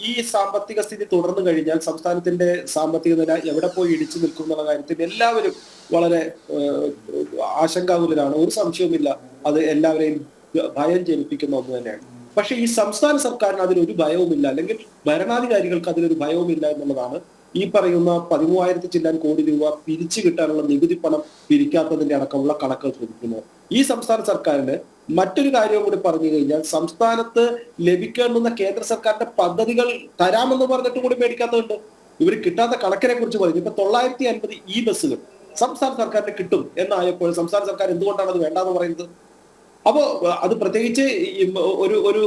ഈ സാമ്പത്തിക സ്ഥിതി തുടർന്നു കഴിഞ്ഞാൽ സംസ്ഥാനത്തിന്റെ സാമ്പത്തിക നില എവിടെ പോയി ഇടിച്ചു നിൽക്കും എന്നുള്ള കാര്യത്തിൽ എല്ലാവരും വളരെ ആശങ്കാകുലരാണ്. ഒരു സംശയവുമില്ല, അത് എല്ലാവരെയും ഭയം ജനിപ്പിക്കുന്ന ഒന്ന് തന്നെയാണ്. പക്ഷെ ഈ സംസ്ഥാന സർക്കാരിന് അതിലൊരു ഭയവുമില്ല, അല്ലെങ്കിൽ ഭരണാധികാരികൾക്ക് അതിലൊരു ഭയവുമില്ല എന്നുള്ളതാണ് ഈ പറയുന്ന 13,000 ചില്ലാൻ കോടി രൂപ പിരിച്ചു കിട്ടാനുള്ള നികുതി പണം പിരിക്കാത്തതിന്റെ അടക്കമുള്ള കണക്കുകൾ സൂചിപ്പിക്കുന്നത്. ഈ സംസ്ഥാന സർക്കാരിന് മറ്റൊരു കാര്യവും കൂടി പറഞ്ഞു കഴിഞ്ഞാൽ, സംസ്ഥാനത്ത് ലഭിക്കേണ്ടുന്ന കേന്ദ്ര സർക്കാരിന്റെ പദ്ധതികൾ തരാമെന്ന് പറഞ്ഞിട്ട് കൂടി മേടിക്കാത്തതുണ്ട്. ഇവർ കിട്ടാത്ത കണക്കിനെ കുറിച്ച് പറഞ്ഞു. ഇപ്പൊ 950 ഈ ബസ്സുകൾ സംസ്ഥാന സർക്കാരിന് കിട്ടും എന്നായപ്പോൾ സംസ്ഥാന സർക്കാർ എന്തുകൊണ്ടാണ് അത് വേണ്ടാന്ന് പറയുന്നത്? അപ്പോ അത് പ്രത്യേകിച്ച് ഒരു ഒരു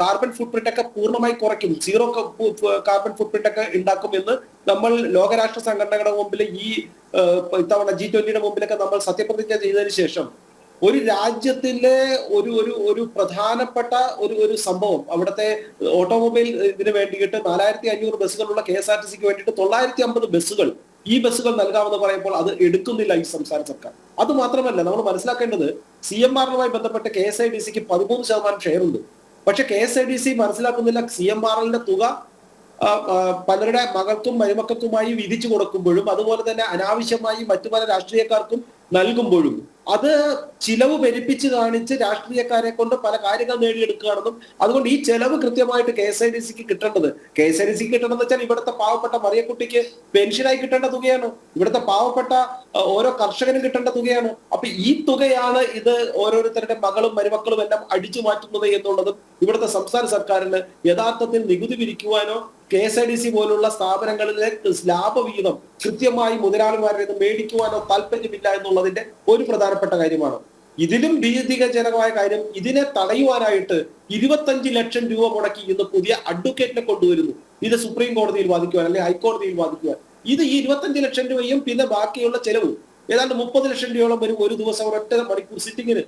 കാർബൺ ഫുട് പ്രിന്റ് ഒക്കെ പൂർണ്ണമായി കുറയ്ക്കും, സീറോ കാർബൺ ഫുട് പ്രിന്റ് ഒക്കെ ഉണ്ടാക്കും എന്ന് നമ്മൾ ലോകരാഷ്ട്ര സംഘടനകളുടെ മുമ്പിൽ ഈ ഇത്തവണ G20 മുമ്പിലൊക്കെ നമ്മൾ സത്യപ്രതിജ്ഞ ചെയ്തതിനു ശേഷം ഒരു രാജ്യത്തിലെ ഒരു ഒരു ഒരു പ്രധാനപ്പെട്ട ഒരു സംഭവം, അവിടുത്തെ ഓട്ടോമൊബൈൽ ഇതിന് വേണ്ടിയിട്ട് 4,500 ബസ്സുകളുള്ള KSRTCക്ക് വേണ്ടിയിട്ട് 950 ബസ്സുകൾ ഈ ബസ്സുകൾ നൽകാമെന്ന് പറയുമ്പോൾ അത് എടുക്കുന്നില്ല ഈ സംസ്ഥാന സർക്കാർ. അത് മാത്രമല്ല, നമ്മൾ മനസ്സിലാക്കേണ്ടത് CMRലുമായി ബന്ധപ്പെട്ട് KSIDCക്ക് 13% ഷെയർ ഉണ്ട്. പക്ഷെ KSIDC മനസ്സിലാക്കുന്നില്ല, CMRലിന്റെ തുക പലരുടെ മകൾക്കും മരുമക്കൾക്കുമായി വിധിച്ചു കൊടുക്കുമ്പോഴും അതുപോലെ തന്നെ അനാവശ്യമായി മറ്റു പല രാഷ്ട്രീയക്കാർക്കും നൽകുമ്പോഴും അത് ചിലവ് പെരുപ്പിച്ച് കാണിച്ച് രാഷ്ട്രീയക്കാരെ കൊണ്ട് പല കാര്യങ്ങൾ നേടിയെടുക്കുകയാണെന്നും, അതുകൊണ്ട് ഈ ചെലവ് കൃത്യമായിട്ട് KSIDCക്ക് കിട്ടേണ്ടത്, KSIDCക്ക് കിട്ടണമെന്ന് വെച്ചാൽ ഇവിടുത്തെ പാവപ്പെട്ട മറിയക്കുട്ടിക്ക് പെൻഷനായി കിട്ടേണ്ട തുകയാണ്, ഇവിടുത്തെ പാവപ്പെട്ട ഓരോ കർഷകനും കിട്ടേണ്ട തുകയാണ്. അപ്പൊ ഈ തുകയാണ് ഇത് ഓരോരുത്തരുടെ മകളും മരുമക്കളും എല്ലാം അടിച്ചു മാറ്റുന്നത് എന്നുള്ളതും ഇവിടുത്തെ സംസ്ഥാന സർക്കാരിന് യഥാർത്ഥത്തിൽ നികുതി പിരിക്കുവാനോ KSIDC പോലുള്ള സ്ഥാപനങ്ങളിലെ ലാഭ വിഹിതം കൃത്യമായി മുതലാളിമാരിൽ നിന്ന് മേടിക്കുവാനോ താല്പര്യമില്ല എന്നുള്ളതിന്റെ ഒരു പ്രധാനപ്പെട്ട കാര്യമാണ്. ഇതിലും ഭീതികജനകമായ കാര്യം, ഇതിനെ തടയുവാനായിട്ട് 25 ലക്ഷം രൂപ മുടക്കി ഇന്ന് പുതിയ അഡ്വക്കേറ്റിനെ കൊണ്ടുവരുന്നു, ഇത് സുപ്രീം കോടതിയിൽ വാദിക്കുവാൻ അല്ലെങ്കിൽ ഹൈക്കോടതിയിൽ വാദിക്കുവാൻ. ഇത് ഈ 25 ലക്ഷം രൂപയും പിന്നെ ബാക്കിയുള്ള ചെലവും ഏതാണ്ട് 30 ലക്ഷം രൂപയോളം വരും ഒരു ദിവസം, ഒരൊറ്റ മണിക്കൂർ സിറ്റിങ്ങിന്.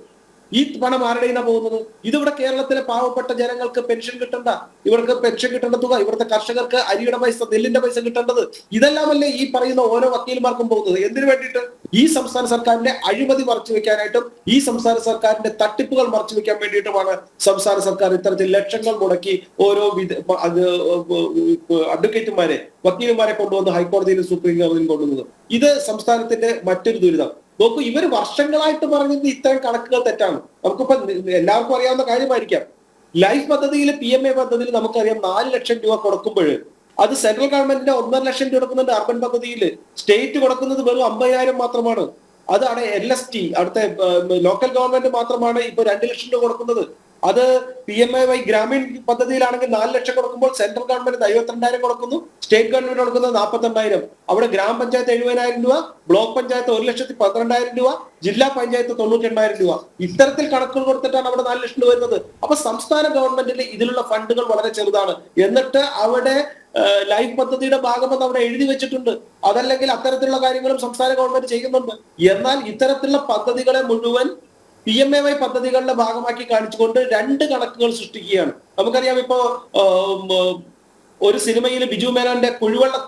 ഈ പണം ആരുടെയാണ് പോകുന്നത്? ഇതിവിടെ കേരളത്തിലെ പാവപ്പെട്ട ജനങ്ങൾക്ക് പെൻഷൻ കിട്ടണ്ട, ഇവർക്ക് പെൻഷൻ കിട്ടേണ്ട തുക, ഇവിടുത്തെ കർഷകർക്ക് അരിയുടെ പൈസ, നെല്ലിന്റെ പൈസ കിട്ടേണ്ടത്, ഇതെല്ലാമല്ലേ ഈ പറയുന്ന ഓരോ വക്കീൽമാർക്കും പോകുന്നത്? എന്തിനു വേണ്ടിയിട്ട്? ഈ സംസ്ഥാന സർക്കാരിന്റെ അഴിമതി മറച്ചു വെക്കാനായിട്ടും ഈ സംസ്ഥാന സർക്കാരിന്റെ തട്ടിപ്പുകൾ മറച്ചു വെക്കാൻ വേണ്ടിയിട്ടുമാണ് സംസ്ഥാന സർക്കാർ ഇത്തരത്തിൽ ലക്ഷങ്ങൾ മുടക്കി ഓരോ അഡ്വക്കേറ്റുമാരെ, വക്കീലുമാരെ കൊണ്ടുവന്ന് ഹൈക്കോടതിയിലും സുപ്രീം കോടതിയിലും കൊണ്ടുവന്നത്. ഇത് സംസ്ഥാനത്തിന്റെ മറ്റൊരു ദുരിതം. നോക്കൂ, ഇവർ വർഷങ്ങളായിട്ട് പറഞ്ഞത് ഇത്തരം കണക്കുകൾ തെറ്റാണ്. നമുക്കിപ്പോ എല്ലാവർക്കും അറിയാവുന്ന കാര്യമായിരിക്കാം, ലൈഫ് പദ്ധതിയിൽ PMA പദ്ധതിയിൽ നമുക്കറിയാം 4 ലക്ഷം രൂപ കൊടുക്കുമ്പോൾ അത് സെൻട്രൽ ഗവൺമെന്റിന്റെ 1.5 ലക്ഷം രൂപ കൊടുക്കുന്നുണ്ട്. അർബൻ പദ്ധതിയിൽ സ്റ്റേറ്റ് കൊടുക്കുന്നത് വെറും 50,000 മാത്രമാണ്. അത് അവിടെ LST അവിടുത്തെ ലോക്കൽ ഗവൺമെന്റ് മാത്രമാണ് ഇപ്പൊ 2 ലക്ഷം രൂപ കൊടുക്കുന്നത്. അത് PMAY ഗ്രാമീൺ പദ്ധതിയിലാണെങ്കിൽ 4 ലക്ഷം കൊടുക്കുമ്പോൾ സെൻട്രൽ ഗവൺമെന്റ് 52,000 കൊടുക്കുന്നു, സ്റ്റേറ്റ് ഗവൺമെന്റ് കൊടുക്കുന്നത് 42,000. അവിടെ ഗ്രാമപഞ്ചായത്ത് 70,000 രൂപ, ബ്ലോക്ക് പഞ്ചായത്ത് 1,12,000 രൂപ, ജില്ലാ പഞ്ചായത്ത് 98,000 രൂപ. ഇത്തരത്തിൽ കണക്കുകൾ കൊടുത്തിട്ടാണ് അവിടെ 4 ലക്ഷം രൂപ വരുന്നത്. അപ്പൊ സംസ്ഥാന ഗവൺമെന്റിന് ഇതിലുള്ള ഫണ്ടുകൾ വളരെ ചെറുതാണ്. എന്നിട്ട് അവിടെ ലൈഫ് പദ്ധതിയുടെ ഭാഗമെന്ന് അവിടെ എഴുതി വെച്ചിട്ടുണ്ട്. അതല്ലെങ്കിൽ അത്തരത്തിലുള്ള കാര്യങ്ങളും സംസ്ഥാന ഗവൺമെന്റ് ചെയ്യുന്നുണ്ട്. എന്നാൽ ഇത്തരത്തിലുള്ള പദ്ധതികളെ മുഴുവൻ PMAY പദ്ധതികളുടെ ഭാഗമാക്കി കാണിച്ചുകൊണ്ട് 2 കണക്കുകൾ സൃഷ്ടിക്കുകയാണ്. നമുക്കറിയാം, ഇപ്പോ ഒരു സിനിമയിൽ ബിജു മേനോന്റെ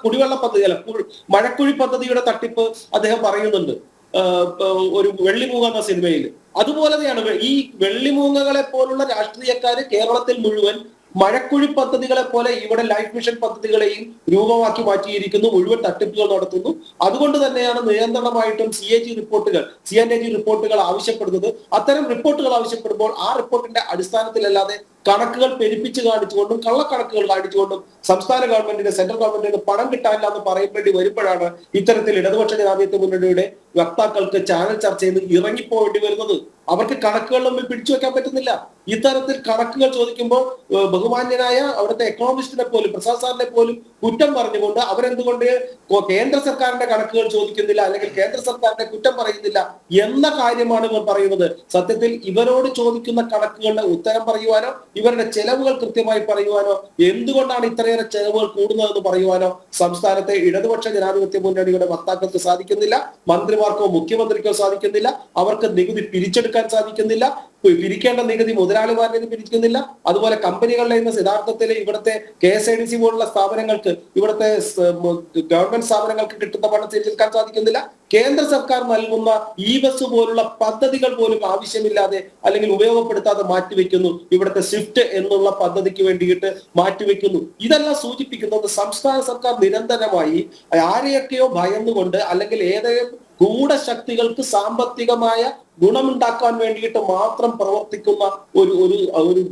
കുടിവെള്ള പദ്ധതി അല്ല മഴക്കുഴി പദ്ധതിയുടെ തട്ടിപ്പ് അദ്ദേഹം പറയുന്നുണ്ട് ഒരു വെള്ളിമൂങ്ങ എന്ന സിനിമയിൽ. അതുപോലെയാണ് ഈ വെള്ളിമൂങ്ങകളെ പോലുള്ള രാഷ്ട്രീയക്കാര് കേരളത്തിൽ മുഴുവൻ മഴക്കുഴി പദ്ധതികളെ പോലെ ഇവിടെ ലൈഫ് മിഷൻ പദ്ധതികളെയും രൂപമാക്കി മാറ്റിയിരിക്കുന്നു, മുഴുവൻ തട്ടിപ്പുകൾ നടത്തുന്നു. അതുകൊണ്ട് തന്നെയാണ് നിരന്തരമായിട്ടും CNAG റിപ്പോർട്ടുകൾ ആവശ്യപ്പെടുന്നത്. അത്തരം റിപ്പോർട്ടുകൾ ആവശ്യപ്പെടുമ്പോൾ ആ റിപ്പോർട്ടിന്റെ അടിസ്ഥാനത്തിലല്ലാതെ കണക്കുകൾ പെരുപ്പിച്ച് കാണിച്ചുകൊണ്ടും കള്ളക്കണക്കുകൾ കാണിച്ചുകൊണ്ടും സംസ്ഥാന ഗവൺമെന്റിന് സെൻട്രൽ ഗവൺമെന്റിന് പണം കിട്ടാനില്ല എന്ന് പറയപ്പെടി വരുമ്പോഴാണ് ഇത്തരത്തിൽ ഇടതുപക്ഷ ജനാധിപത്യ മുന്നണിയുടെ വക്താക്കൾക്ക് ചാനൽ ചർച്ചയിൽ നിന്ന് ഇറങ്ങിപ്പോവേണ്ടി വരുന്നത്. അവർക്ക് കണക്കുകൾ തമ്മിൽ പിടിച്ചു വെക്കാൻ പറ്റുന്നില്ല. ഇത്തരത്തിൽ കണക്കുകൾ ചോദിക്കുമ്പോൾ ബഹുമാന്യനായ അവിടുത്തെ എക്കണോമിസ്റ്റിനെ പോലും, പ്രസാദ് സാറിനെ പോലും കുറ്റം പറഞ്ഞുകൊണ്ട് അവരെന്തുകൊണ്ട് കേന്ദ്ര സർക്കാരിന്റെ കണക്കുകൾ ചോദിക്കുന്നില്ല, അല്ലെങ്കിൽ കേന്ദ്ര സർക്കാരിന്റെ കുറ്റം പറയുന്നില്ല എന്ന കാര്യമാണ് ഇവർ പറയുന്നത്. സത്യത്തിൽ ഇവരോട് ചോദിക്കുന്ന കണക്കുകളുടെ ഉത്തരം പറയുവാനോ ഇവരുടെ ചെലവുകൾ കൃത്യമായി പറയുവാനോ എന്തുകൊണ്ടാണ് ഇത്രയേറെ ചെലവുകൾ കൂടുന്നതെന്ന് പറയുവാനോ സംസ്ഥാനത്തെ ഇടതുപക്ഷ ജനാധിപത്യ മുന്നണിയുടെ വക്താക്കൾക്ക് സാധിക്കുന്നില്ല, മന്ത്രിമാർക്കോ മുഖ്യമന്ത്രിക്കോ സാധിക്കുന്നില്ല, അവർക്ക് നികുതി പിരിച്ചെടുക്കാൻ സാധിക്കുന്നില്ല. പിരിക്കേണ്ട നികുതി മുതലാളിമാരുടെ നിന്ന് പിരിക്കുന്നില്ല. അതുപോലെ കമ്പനികളുടെ നിന്ന് യഥാർത്ഥത്തിൽ ഇവിടുത്തെ KSIDC പോലുള്ള സ്ഥാപനങ്ങൾക്ക്, ഇവിടുത്തെ ഗവൺമെന്റ് സ്ഥാപനങ്ങൾക്ക് കിട്ടുന്ന പണം തിരിച്ചെടുക്കാൻ സാധിക്കുന്നില്ല. കേന്ദ്ര സർക്കാർ നൽകുന്ന ബസ് പോലുള്ള പദ്ധതികൾ പോലും ആവശ്യമില്ലാതെ അല്ലെങ്കിൽ ഉപയോഗപ്പെടുത്താതെ മാറ്റിവെക്കുന്നു. ഇവിടുത്തെ സ്വിഫ്റ്റ് എന്നുള്ള പദ്ധതിക്ക് വേണ്ടിയിട്ട് മാറ്റിവെക്കുന്നു. ഇതെല്ലാം സൂചിപ്പിക്കുന്നത് സംസ്ഥാന സർക്കാർ നിരന്തരമായി ആരെയൊക്കെയോ ഭയന്നുകൊണ്ട് അല്ലെങ്കിൽ ഏതെങ്കിലും ഗൂഢശക്തികൾക്ക് സാമ്പത്തികമായ ഗുണമുണ്ടാക്കാൻ വേണ്ടിയിട്ട് മാത്രം പ്രവർത്തിക്കുന്ന ഒരു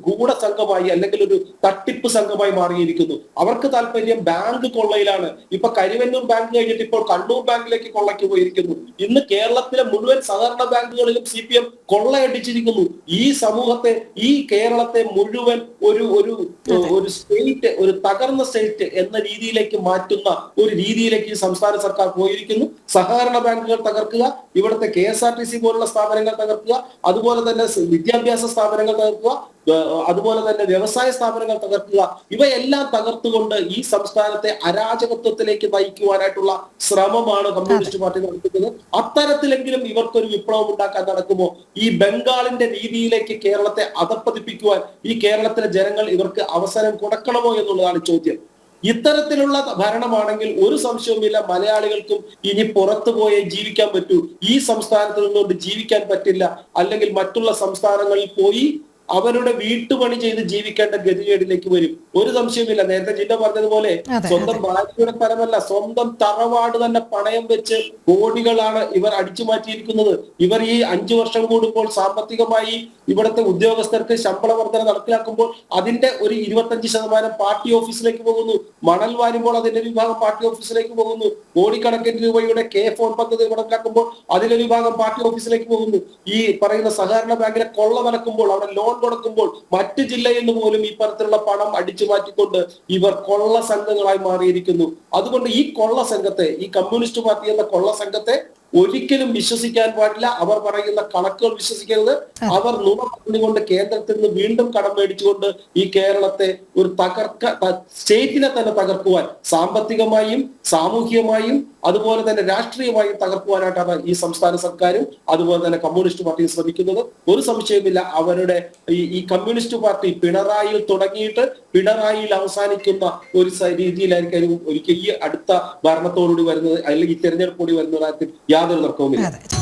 ഗൂഢസംഘമായി അല്ലെങ്കിൽ ഒരു തട്ടിപ്പ് സംഘമായി മാറിയിരിക്കുന്നു. അവർക്ക് താല്പര്യം ബാങ്ക് കൊള്ളയിലാണ്. ഇപ്പൊ കരിവന്നൂർ ബാങ്ക് കഴിഞ്ഞിട്ട് ഇപ്പോൾ കണ്ണൂർ ബാങ്കിലേക്ക് കൊള്ളയ്ക്ക് പോയിരിക്കുന്നു. ഇന്ന് കേരളത്തിലെ മുഴുവൻ സഹകരണ ബാങ്കുകളിലും CPM കൊള്ളയടിച്ചിരിക്കുന്നു. ഈ സമൂഹത്തെ, ഈ കേരളത്തെ മുഴുവൻ ഒരു സ്റ്റേറ്റ്, ഒരു തകർന്ന സ്റ്റേറ്റ് എന്ന രീതിയിലേക്ക് മാറ്റുന്ന ഒരു രീതിയിലേക്ക് ഈ സംസ്ഥാന സർക്കാർ പോയിരിക്കുന്നു. സഹകരണ ബാങ്കുകൾ തകർക്കുക, ഇവിടുത്തെ KSRTC പോലുള്ള സ്ഥാപനങ്ങൾ തകർക്കുക, അതുപോലെ തന്നെ വിദ്യാഭ്യാസ സ്ഥാപനങ്ങൾ തകർക്കുക, അതുപോലെ തന്നെ വ്യവസായ സ്ഥാപനങ്ങൾ തകർക്കുക. ഇവയെല്ലാം തകർത്തുകൊണ്ട് ഈ സംസ്ഥാനത്തെ അരാജകത്വത്തിലേക്ക് നയിക്കുവാനായിട്ടുള്ള ശ്രമമാണ് കമ്മ്യൂണിസ്റ്റ് പാർട്ടി നടത്തുന്നത്. അത്തരത്തിലെങ്കിലും ഇവർക്കൊരു വിപ്ലവം ഉണ്ടാക്കാൻ നടക്കുമോ? ഈ ബംഗാളിന്റെ രീതിയിലേക്ക് കേരളത്തെ അധപ്പതിപ്പിക്കുവാൻ ഈ കേരളത്തിലെ ജനങ്ങൾ ഇവർക്ക് അവസരം കൊടുക്കണമോ എന്നുള്ളതാണ് ചോദ്യം. ഇത്തരത്തിലുള്ള ഭരണമാണെങ്കിൽ ഒരു സംശയവുമില്ല, മലയാളികൾക്കും ഇനി പുറത്തു പോയേ ജീവിക്കാൻ പറ്റൂ. ഈ സംസ്ഥാനത്ത് നിന്നുകൊണ്ട് ജീവിക്കാൻ പറ്റില്ല. അല്ലെങ്കിൽ മറ്റുള്ള സംസ്ഥാനങ്ങളിൽ പോയി അവരുടെ വീട്ടുപണി ചെയ്ത് ജീവിക്കേണ്ട ഗതികേടിലേക്ക് വരും. ഒരു സംശയമില്ല. നേരത്തെ ജില്ല പറഞ്ഞതുപോലെ സ്വന്തം ഭാര്യയുടെ പരമല്ല, സ്വന്തം തറവാട് തന്നെ പണയം വെച്ച് കോടികളാണ് ഇവർ അടിച്ചു മാറ്റിയിരിക്കുന്നത്. ഇവർ ഈ 5 വർഷം കൂടുമ്പോൾ സാമ്പത്തികമായി ഇവിടുത്തെ ഉദ്യോഗസ്ഥർക്ക് ശമ്പള വർധന നടപ്പിലാക്കുമ്പോൾ അതിന്റെ ഒരു 25% പാർട്ടി ഓഫീസിലേക്ക് പോകുന്നു. മണൽ വാരുമ്പോൾ അതിന്റെ വിഭാഗം പാർട്ടി ഓഫീസിലേക്ക് പോകുന്നു. കോടിക്കണക്കിന് രൂപയുടെ ഫോൺ പദ്ധതി നടപ്പിലാക്കുമ്പോൾ അതിലൊരു വിഭാഗം പാർട്ടി ഓഫീസിലേക്ക് പോകുന്നു. ഈ പറയുന്ന സഹകരണ ബാങ്കിലെ കൊള്ള നടക്കുമ്പോൾ, അവിടെ ലോൺ കൊടുക്കുമ്പോൾ മറ്റ് ജില്ലയിൽ നിന്ന് പോലും ഈ തരത്തിലുള്ള പണം അടിച്ചു മാറ്റിക്കൊണ്ട് ഇവർ കൊള്ള സംഘങ്ങളായി മാറിയിരിക്കുന്നു. അതുകൊണ്ട് ഈ കൊള്ള സംഘത്തെ, ഈ കമ്മ്യൂണിസ്റ്റ് പാർട്ടി എന്ന കൊള്ള സംഘത്തെ ഒരിക്കലും വിശ്വസിക്കാൻ പാടില്ല. അവർ പറയുന്ന കണക്കുകൾ വിശ്വസിക്കരുത്. അവർ നുണ പറഞ്ഞുകൊണ്ട് കേന്ദ്രത്തിൽ നിന്ന് വീണ്ടും കടം മേടിച്ചുകൊണ്ട് ഈ കേരളത്തെ ഒരു സ്റ്റേറ്റിനെ തന്നെ തകർക്കുവാൻ, സാമ്പത്തികമായും സാമൂഹികമായും അതുപോലെ തന്നെ രാഷ്ട്രീയമായും തകർക്കുവാനായിട്ടാണ് ഈ സംസ്ഥാന സർക്കാരും അതുപോലെ തന്നെ കമ്മ്യൂണിസ്റ്റ് പാർട്ടിയും ശ്രമിക്കുന്നത്. ഒരു സംശയമില്ല, അവരുടെ ഈ കമ്മ്യൂണിസ്റ്റ് പാർട്ടി പിണറായിയിൽ തുടങ്ങിയിട്ട് പിണറായിയിൽ അവസാനിക്കുന്ന ഒരു രീതിയിലായിരിക്കും ഒരിക്കൽ ഈ അടുത്ത ഭരണത്തോടുകൂടി വരുന്നത്, അല്ലെങ്കിൽ ഈ തെരഞ്ഞെടുപ്പോടി വരുന്ന കാര്യത്തിൽ യാതൊരു തർക്കവുമില്ല.